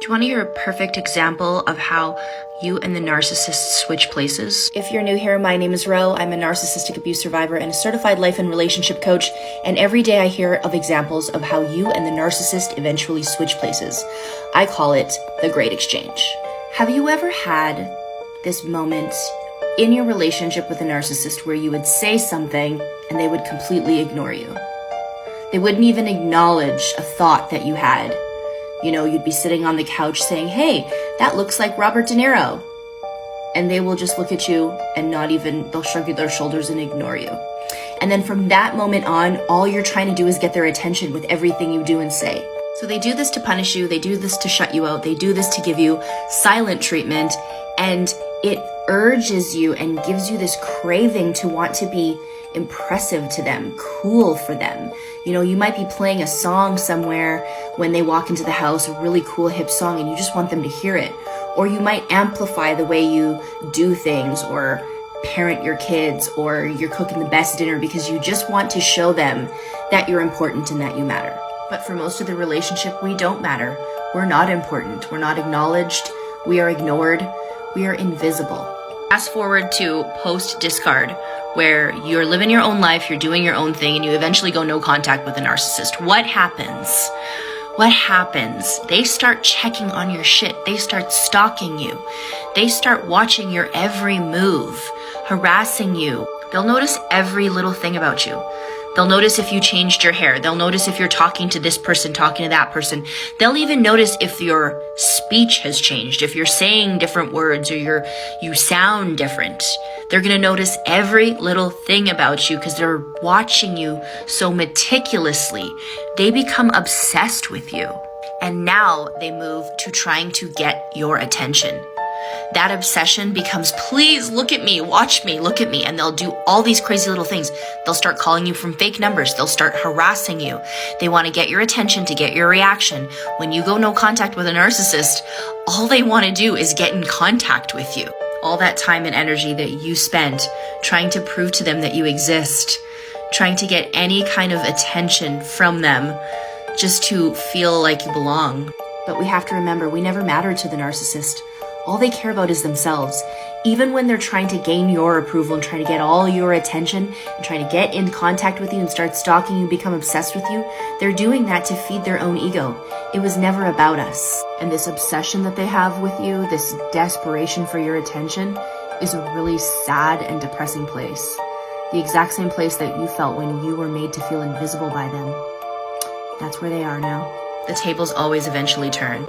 Do you want to hear a perfect example of how you and the narcissist switch places? If you're new here, my name is Ro. I'm a narcissistic abuse survivor and a certified life and relationship coach. And every day I hear of examples of how you and the narcissist eventually switch places. I call it the Great Exchange. Have you ever had this moment in your relationship with a narcissist where you would say something and they would completely ignore you? They wouldn't even acknowledge a thought that you had. You know, you'd be sitting on the couch saying, hey, that looks like Robert De Niro. And they will just look at you and they'll shrug their shoulders and ignore you. And then from that moment on, all you're trying to do is get their attention with everything you do and say. So they do this to punish you. They do this to shut you out. They do this to give you silent treatment. And it urges you and gives you this craving to want to be impressive to them, cool for them. You know, you might be playing a song somewhere when they walk into the house, a really cool hip song, and you just want them to hear it. Or you might amplify the way you do things or parent your kids, or you're cooking the best dinner because you just want to show them that you're important and that you matter. But for most of the relationship, we don't matter. We're not important. We're not acknowledged. We are ignored. We are invisible. Fast forward to post-discard, where you're living your own life, you're doing your own thing, and you eventually go no contact with a narcissist. What happens? What happens? They start checking on your shit. They start stalking you. They start watching your every move, harassing you. They'll notice every little thing about you. They'll notice if you changed your hair. They'll notice if you're talking to this person, talking to that person. They'll even notice if your speech has changed, if you're saying different words or you sound different. They're going to notice every little thing about you because they're watching you so meticulously. They become obsessed with you. And now they move to trying to get your attention. That obsession becomes, please look at me, watch me, look at me. And they'll do all these crazy little things. They'll start calling you from fake numbers. They'll start harassing you. They want to get your attention, to get your reaction. When you go no contact with a narcissist, all they want to do is get in contact with you. All that time and energy that you spent trying to prove to them that you exist, trying to get any kind of attention from them just to feel like you belong. But we have to remember, we never matter to the narcissist. All they care about is themselves. Even when they're trying to gain your approval and trying to get all your attention and trying to get in contact with you and start stalking you, become obsessed with you, they're doing that to feed their own ego. It was never about us. And this obsession that they have with you, this desperation for your attention, is a really sad and depressing place. The exact same place that you felt when you were made to feel invisible by them. That's where they are now. The tables always eventually turn.